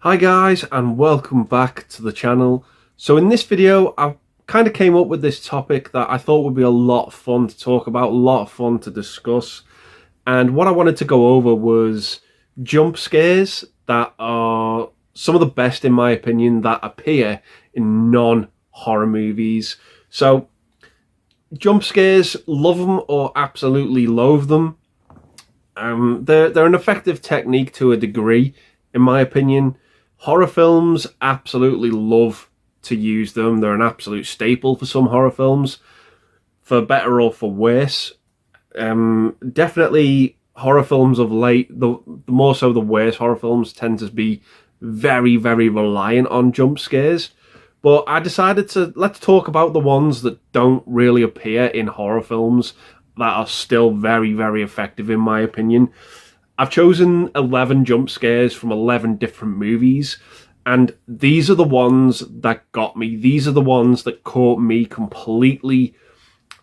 Hi guys, and welcome back to the channel. So in this video I kind of came up with this topic that I thought would be a lot of fun to talk about, a lot of fun to discuss. And what I wanted to go over was jump scares that are some of the best, in my opinion, that appear in non-horror movies. So jump scares, love them or absolutely loathe them. They're an effective technique to a degree, in my opinion. Horror films absolutely love to use them. They're an absolute staple for some horror films, for better or for worse. Definitely horror films of late, the more so the worse horror films tend to be very, very reliant on jump scares. But I decided to let's talk about the ones that don't really appear in horror films that are still very, very effective, in my opinion. I've chosen 11 jump scares from 11 different movies, and these are the ones that got me. These are the ones that caught me completely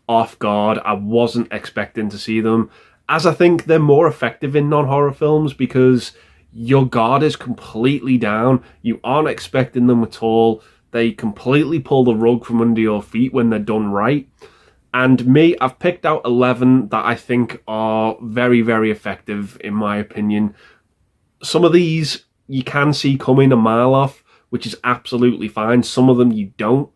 off guard. I wasn't expecting to see them, as I think they're more effective in non-horror films because your guard is completely down. You aren't expecting them at all. They completely pull the rug from under your feet when they're done right. And me, I've picked out 11 that I think are very, very effective, in my opinion. Some of these you can see coming a mile off, which is absolutely fine. Some of them you don't,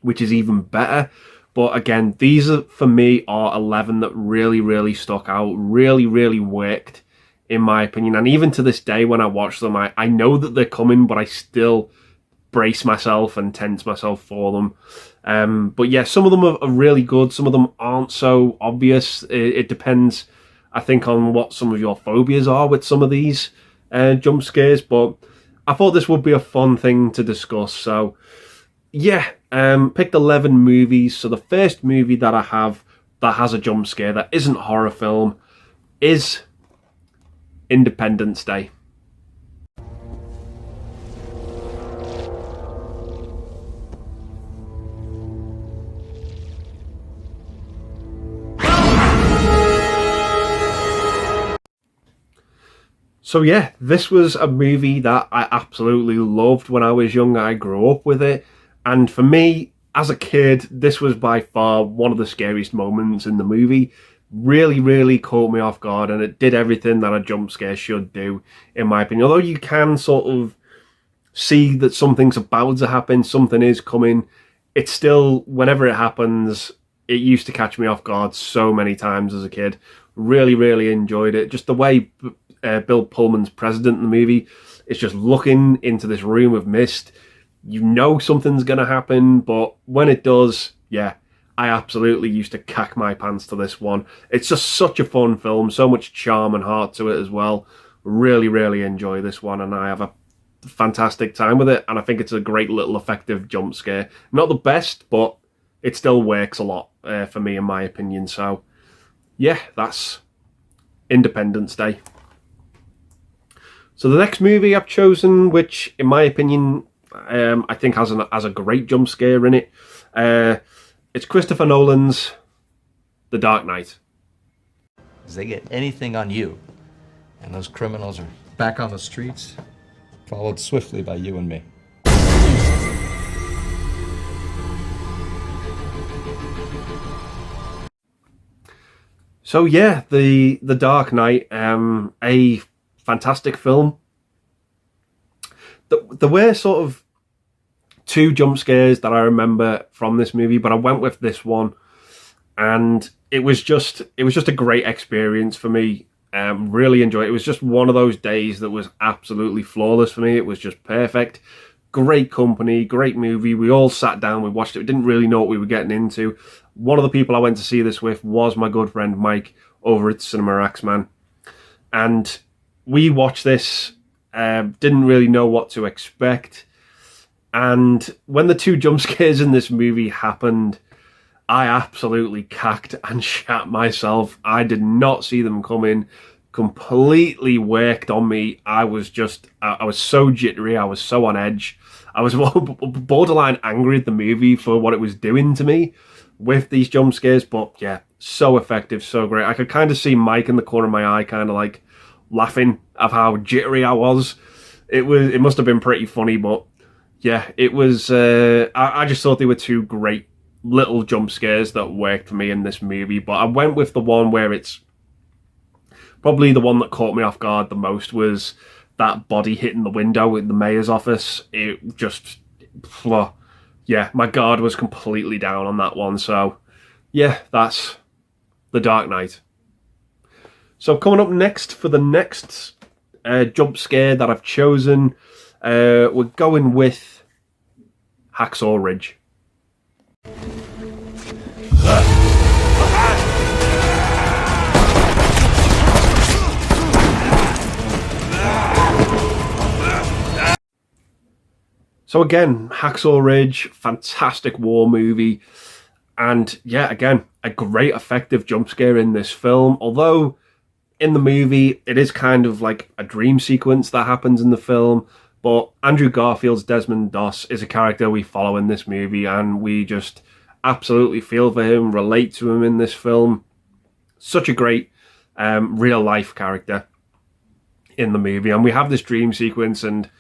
which is even better. But again, these are, for me, are 11 that really, really stuck out, really, really worked, in my opinion. And even to this day, when I watch them, I know that they're coming, but I still brace myself and tense myself for them. But yeah, some of them are really good. Some of them aren't so obvious. It depends, I think, on what some of your phobias are with some of these jump scares. But I thought this would be a fun thing to discuss. So yeah, picked 11 movies. So the first movie that I have that has a jump scare that isn't a horror film is Independence Day. So yeah, this was a movie that I absolutely loved when I was young. I grew up with it. And for me, as a kid, this was by far one of the scariest moments in the movie. Really, really caught me off guard, and it did everything that a jump scare should do, in my opinion. Although you can sort of see that something's about to happen, something is coming, it's still, whenever it happens, it used to catch me off guard so many times as a kid. Really, really enjoyed it. Just the way Bill Pullman's president in the movie is just looking into this room of mist. You know something's going to happen, but when it does, yeah, I absolutely used to cack my pants to this one. It's just such a fun film, so much charm and heart to it as well. Really, really enjoy this one, and I have a fantastic time with it, and I think it's a great little effective jump scare. Not the best, but it still works a lot for me, in my opinion. So yeah, that's Independence Day. So the next movie I've chosen, which in my opinion, I think has a great jump scare in it, it's Christopher Nolan's The Dark Knight. Because they get anything on you, and those criminals are back on the streets, followed swiftly by you and me. So yeah, the Dark Knight, a fantastic film. There were sort of two jump scares that I remember from this movie, but I went with this one, and it was just a great experience for me. Really enjoyed it. It was just one of those days that was absolutely flawless for me. It was just perfect. Great company, great movie. We all sat down, we watched it. We didn't really know what we were getting into. One of the people I went to see this with was my good friend Mike over at Cinema Axeman, and we watched this. Didn't really know what to expect. And when the two jump scares in this movie happened, I absolutely cacked and shat myself. I did not see them coming. Completely worked on me. I was so jittery. I was so on edge. I was borderline angry at the movie for what it was doing to me with these jump scares. But yeah, so effective, so great. I could kind of see Mike in the corner of my eye, kind of like laughing of how jittery I was. It must have been pretty funny, but yeah, it was. I just thought they were two great little jump scares that worked for me in this movie. But I went with the one where it's probably the one that caught me off guard the most was that body hitting the window in the mayor's office. It just, yeah, my guard was completely down on that one. So yeah, that's The Dark Knight. So coming up next for the next jump scare that I've chosen, we're going with Hacksaw Ridge. So again, Hacksaw Ridge, fantastic war movie. And yeah, again, a great effective jump scare in this film. Although in the movie, it is kind of like a dream sequence that happens in the film. But Andrew Garfield's Desmond Doss is a character we follow in this movie. And we just absolutely feel for him, relate to him in this film. Such a great real life character in the movie. And we have this dream sequence and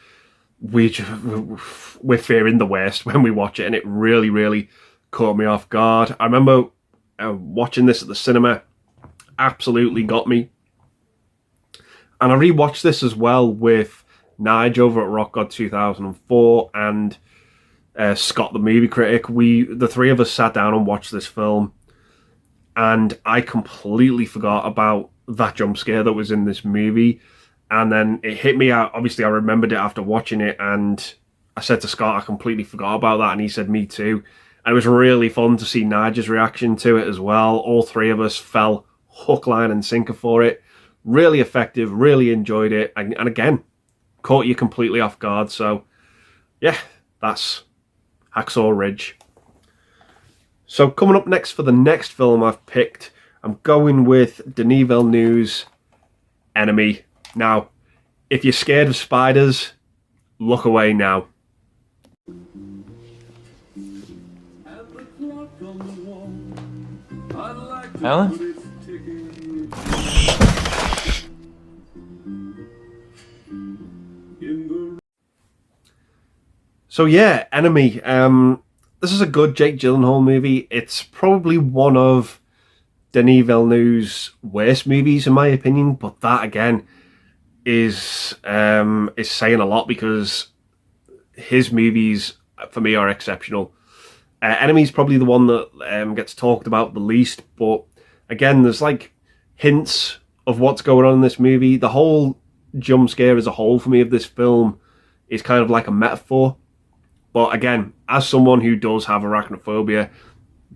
we're fearing the worst when we watch it, and it really, really caught me off guard. I remember watching this at the cinema, absolutely got me. And I rewatched this as well with Nige over at Rock God 2004 and Scott, the movie critic. The three of us sat down and watched this film, and I completely forgot about that jump scare that was in this movie. And then it hit me out. Obviously, I remembered it after watching it, and I said to Scott, I completely forgot about that, and he said, me too. And it was really fun to see Nigel's reaction to it as well. All three of us fell hook, line, and sinker for it. Really effective, really enjoyed it, and again, caught you completely off guard. So, yeah, that's Hacksaw Ridge. So, coming up next for the next film I've picked, I'm going with Denis Villeneuve's Enemy. Now, if you're scared of spiders, look away now. Alan? So yeah, Enemy. This is a good Jake Gyllenhaal movie. It's probably one of Denis Villeneuve's worst movies, in my opinion. But that again is saying a lot, because his movies for me are exceptional. Enemy's probably the one that gets talked about the least, but again, there's like hints of what's going on in this movie. The whole jump scare as a whole for me of this film is kind of like a metaphor. But again, as someone who does have arachnophobia,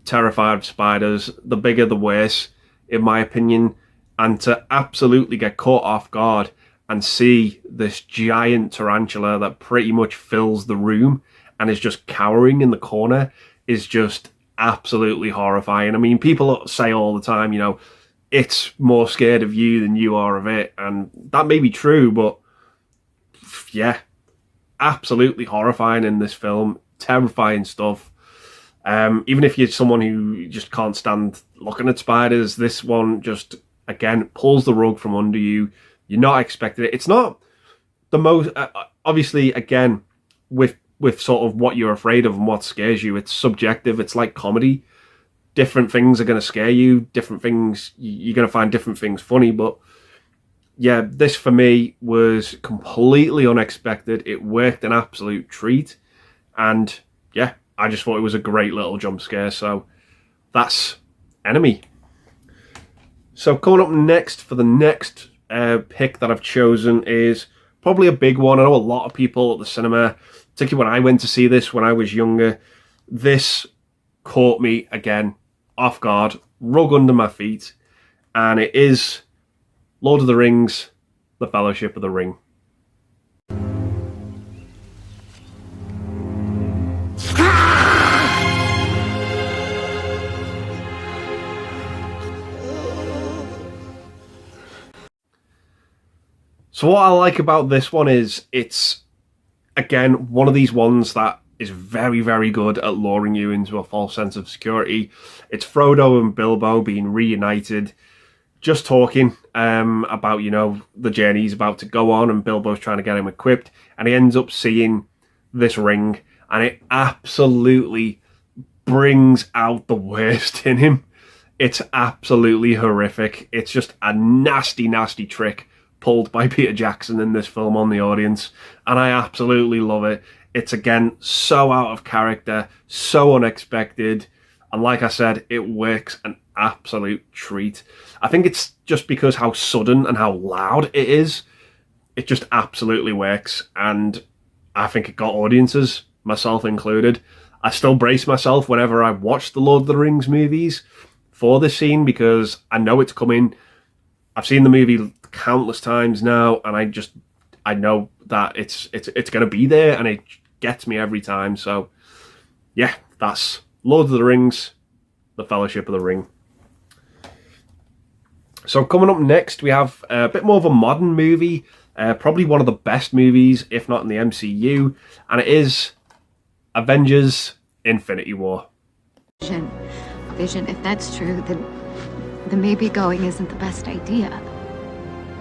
terrified of spiders, the bigger the worse, in my opinion. And to absolutely get caught off guard and see this giant tarantula that pretty much fills the room and is just cowering in the corner is just absolutely horrifying. I mean, people say all the time, you know, it's more scared of you than you are of it. And that may be true, but yeah, absolutely horrifying in this film. Terrifying stuff. Even if you're someone who just can't stand looking at spiders, this one just, again, pulls the rug from under you. You're not expecting it. It's not the most... obviously, again, with sort of what you're afraid of and what scares you, it's subjective. It's like comedy. Different things are going to scare you. Different things... You're going to find different things funny, but... Yeah, this for me was completely unexpected. It worked an absolute treat. And, yeah, I just thought it was a great little jump scare. So, that's Enemy. So, coming up next for the next pick that I've chosen is probably a big one. I know a lot of people at the cinema, particularly when I went to see this when I was younger, this caught me, again, off guard, rug under my feet. And it is Lord of the Rings, The Fellowship of the Ring. So what I like about this one is it's, again, one of these ones that is very, very good at luring you into a false sense of security. It's Frodo and Bilbo being reunited. just talking about, you know, the journey he's about to go on, and Bilbo's trying to get him equipped, and he ends up seeing this ring, and it absolutely brings out the worst in him. It's absolutely horrific. It's just a nasty, nasty trick pulled by Peter Jackson in this film on the audience, and I absolutely love it. It's, again, so out of character, so unexpected, and like I said, it works an absolute treat. I think it's just because how sudden and how loud it is. It just absolutely works, and I think it got audiences, myself included. I still brace myself whenever I watch the Lord of the Rings movies for this scene, because I know it's coming. I've seen the movie countless times now, and I know that it's going to be there, and it gets me every time. So yeah, that's Lord of the Rings, The Fellowship of the Ring. So coming up next, we have a bit more of a modern movie, probably one of the best movies, if not in the MCU, and it is Avengers: Infinity War. Vision, if that's true, then maybe going isn't the best idea.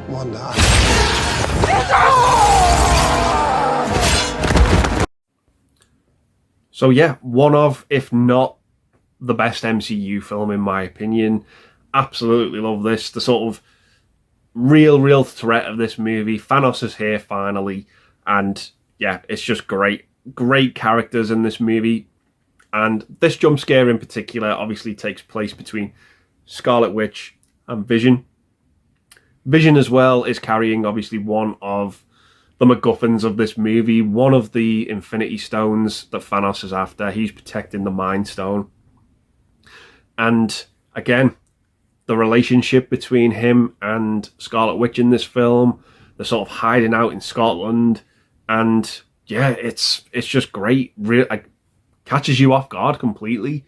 Wanda. So yeah, one of, if not the best MCU film in my opinion. Absolutely love this. The sort of real threat of this movie. Thanos is here finally, and yeah, it's just great. Great characters in this movie. And this jump scare in particular obviously takes place between Scarlet Witch and Vision. Vision as well is carrying obviously one of the MacGuffins of this movie, one of the Infinity Stones that Thanos is after. He's protecting the Mind Stone. And again, the relationship between him and Scarlet Witch in this film, they're sort of hiding out in Scotland, and yeah, it's just great. Catches you off guard completely.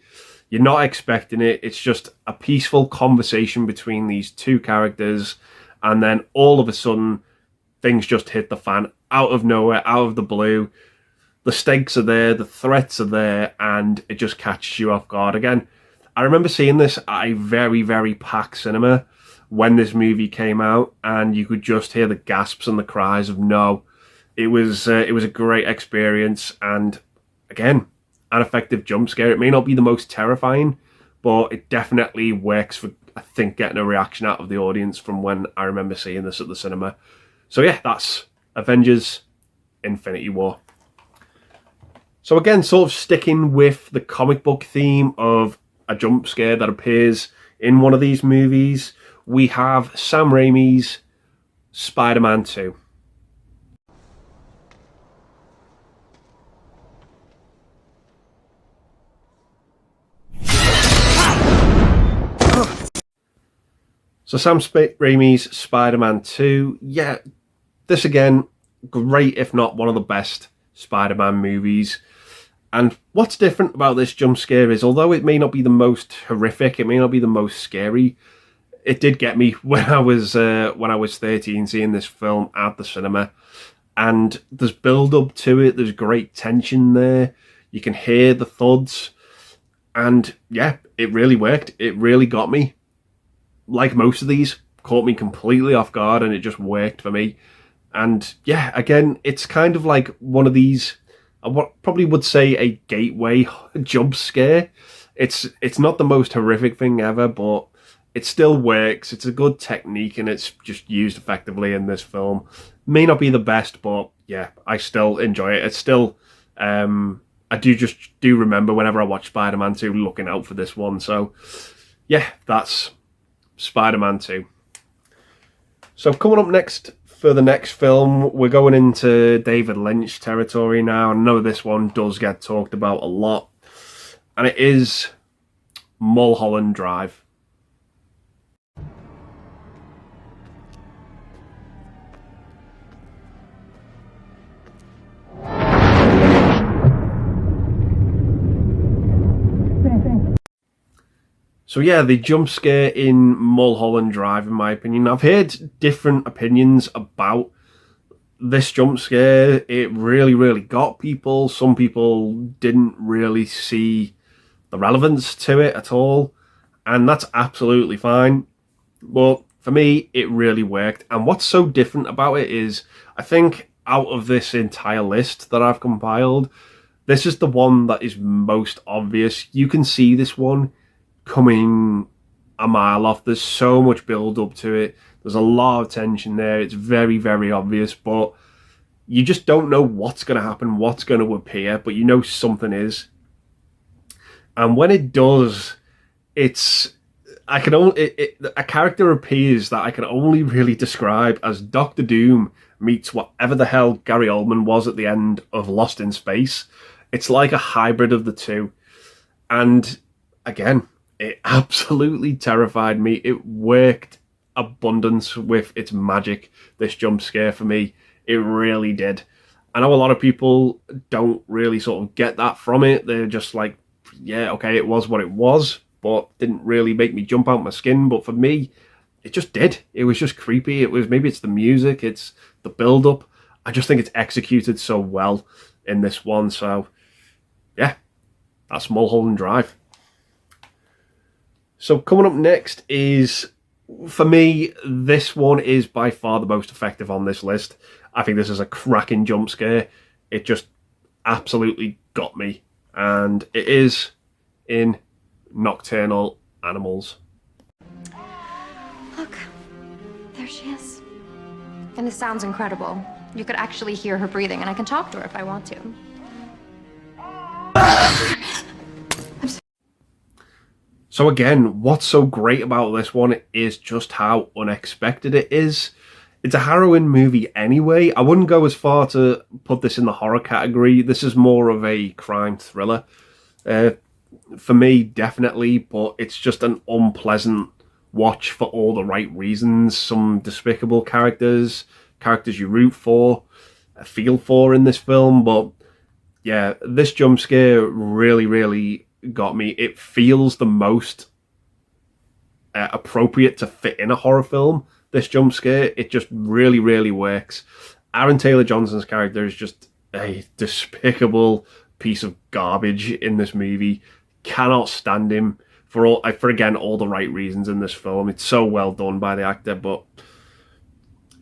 You're not expecting it. It's just a peaceful conversation between these two characters, and then all of a sudden, things just hit the fan out of nowhere, out of the blue. The stakes are there, the threats are there, and it just catches you off guard again. I remember seeing this at a very packed cinema when this movie came out, and you could just hear the gasps and the cries of no. It was a great experience, and again, an effective jump scare. It may not be the most terrifying, but it definitely works for, I think, getting a reaction out of the audience from when I remember seeing this at the cinema. So yeah, that's Avengers: Infinity War. So again, sort of sticking with the comic book theme of a jump scare that appears in one of these movies, we have Sam Raimi's Spider-Man 2. So Sam Raimi's Spider-Man 2, yeah, this again, great if not one of the best Spider-Man movies. And what's different about this jump scare is, although it may not be the most horrific, it may not be the most scary, it did get me when I was 13 seeing this film at the cinema. And there's build up to it, there's great tension there, you can hear the thuds, and yeah, it really worked. It really got me. Like most of these, caught me completely off guard, and it just worked for me. And yeah, again, it's kind of like one of these, what probably would say a gateway jump scare. It's not the most horrific thing ever, but it still works. It's a good technique, and it's just used effectively in this film. May not be the best, but yeah, I still enjoy it. It's still, I do remember whenever I watch Spider-Man 2 looking out for this one. So yeah, that's Spider-Man 2. So coming up next for the next film, we're going into David Lynch territory now. I know this one does get talked about a lot, and it is Mulholland Drive. So yeah, the jump scare in Mulholland Drive, in my opinion, I've heard different opinions about this jump scare. It really got people. Some people didn't really see the relevance to it at all, and that's absolutely fine. But for me, it really worked. And what's so different about it is, I think out of this entire list that I've compiled, this is the one that is most obvious. You can see this one coming a mile off. There's so much build up to it. There's a lot of tension there. It's very, very obvious, but you just don't know what's going to happen, what's going to appear, but you know something is. And when it does, it's a character appears that I can only really describe as Doctor Doom meets whatever the hell Gary Oldman was at the end of Lost in Space. It's like a hybrid of the two. And again, it absolutely terrified me. It worked abundance with its magic, this jump scare for me. It really did. I know a lot of people don't really sort of get that from it. They're just like, yeah, okay, it was what it was, but didn't really make me jump out my skin. But for me, it just did. It was just creepy. Maybe it's the music, it's the build-up. I just think it's executed so well in this one. So, yeah, that's Mulholland Drive. So coming up next is, for me, this one is by far the most effective on this list. I think this is a cracking jump scare. It just absolutely got me. And it is in Nocturnal Animals. Look, there she is. And this sounds incredible. You could actually hear her breathing, and I can talk to her if I want to. So again, what's so great about this one is just how unexpected it is. It's a harrowing movie anyway. I wouldn't go as far to put this in the horror category. This is more of a crime thriller. For me, definitely, but it's just an unpleasant watch for all the right reasons. Some despicable characters you root for, feel for in this film, but yeah, this jump scare really, really got me. It feels the most appropriate to fit in a horror film, this jump scare. It just really, really works. Aaron Taylor-Johnson's character is just a despicable piece of garbage in this movie. Cannot stand him for again all the right reasons in this film. It's so well done by the actor, but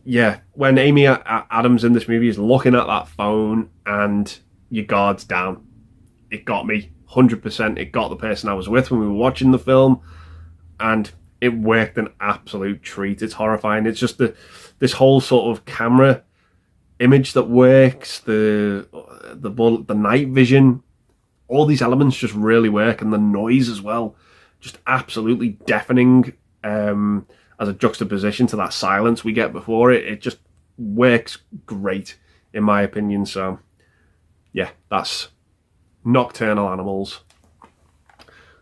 yeah, when Amy Adams in this movie is looking at that phone and your guard's down, it got me 100%. It got the person I was with when we were watching the film, and it worked an absolute treat. It's horrifying. It's just this whole sort of camera image that works, the night vision, all these elements just really work, and the noise as well, just absolutely deafening as a juxtaposition to that silence we get before it. It just works great in my opinion. So yeah, that's Nocturnal Animals.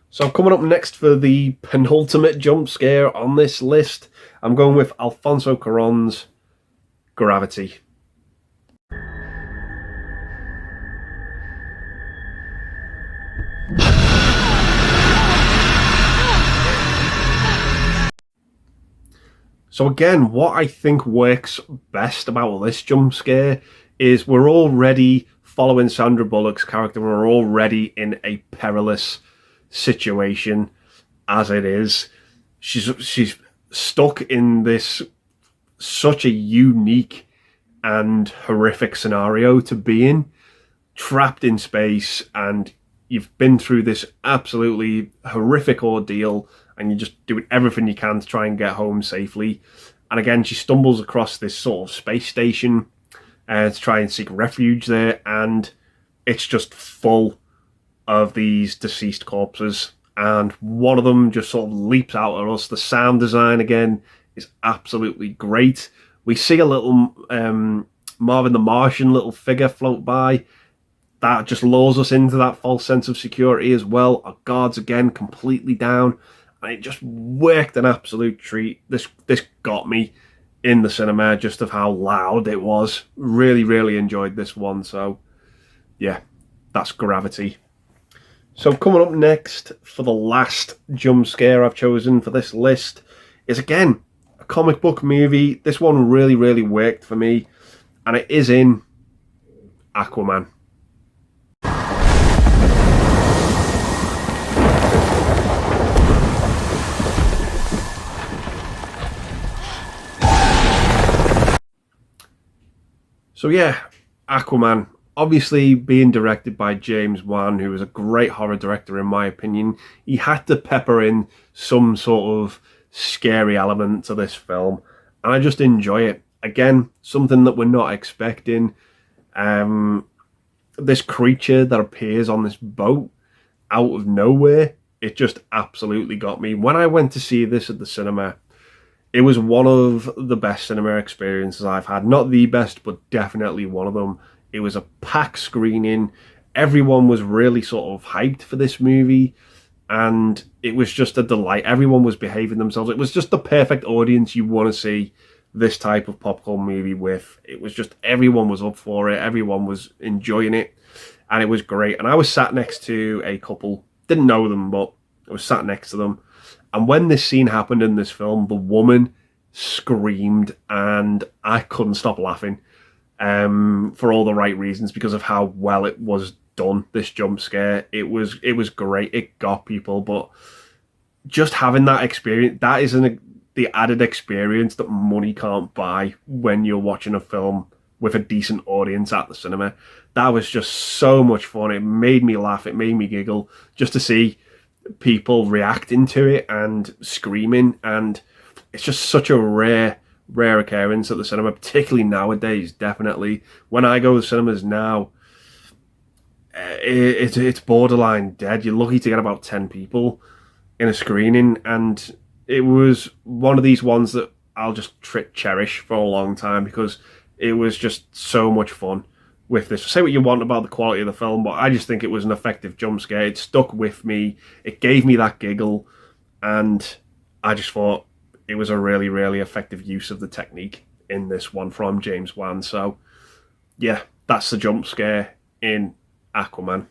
So coming up next for the penultimate jump scare on this list, I'm going with Alfonso Cuarón's Gravity. So again, what I think works best about this jump scare is we're already following Sandra Bullock's character. We're already in a perilous situation as it is. She's stuck in this such a unique and horrific scenario to be in, trapped in space, and you've been through this absolutely horrific ordeal, and you're just doing everything you can to try and get home safely. And again, she stumbles across this sort of space station to try and seek refuge there, and it's just full of these deceased corpses, and one of them just sort of leaps out at us. The sound design again is absolutely great. We see a little Marvin the Martian little figure float by. That just lures us into that false sense of security as well. Our guards again completely down, and it just worked an absolute treat. This got me in the cinema just of how loud it was. Really, really enjoyed this one. So yeah, that's Gravity. So coming up next for the last jump scare I've chosen for this list is again a comic book movie. This one really, really worked for me, and it is in Aquaman. So yeah, Aquaman. Obviously being directed by James Wan, who is a great horror director in my opinion. He had to pepper in some sort of scary element to this film. And I just enjoy it. Again, something that we're not expecting. This creature that appears on this boat out of nowhere, it just absolutely got me. When I went to see this at the cinema, it was one of the best cinema experiences I've had. Not the best, but definitely one of them. It was a packed screening. Everyone was really sort of hyped for this movie, and it was just a delight. Everyone was behaving themselves. It was just the perfect audience you want to see this type of popcorn movie with. It was just, everyone was up for it. Everyone was enjoying it, and it was great. And I was sat next to a couple. Didn't know them, but I was sat next to them. And when this scene happened in this film, the woman screamed, and I couldn't stop laughing. For all the right reasons, because of how well it was done, this jump scare. It was great. It got people, but just having that experience, that is the added experience that money can't buy when you're watching a film with a decent audience at the cinema. That was just so much fun. It made me laugh. It made me giggle just to see people reacting to it and screaming, and it's just such a rare occurrence at the cinema, particularly nowadays. Definitely when I go to cinemas now, it's borderline dead. You're lucky to get about 10 people in a screening, and it was one of these ones that I'll just cherish for a long time, because it was just so much fun with this. Say what you want about the quality of the film, but I just think it was an effective jump scare. It stuck with me. It gave me that giggle, and I just thought it was a really, really effective use of the technique in this one from James Wan. So, yeah, that's the jump scare in Aquaman.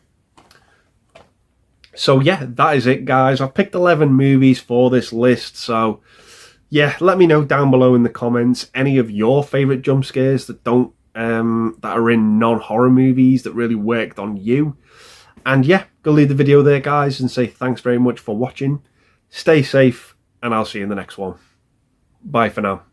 So, yeah, that is it, guys. I've picked 11 movies for this list. So, yeah, let me know down below in the comments any of your favourite jump scares that don't that are in non-horror movies that really worked on you. And, yeah, go leave the video there, guys, and say thanks very much for watching. Stay safe, and I'll see you in the next one. Bye for now.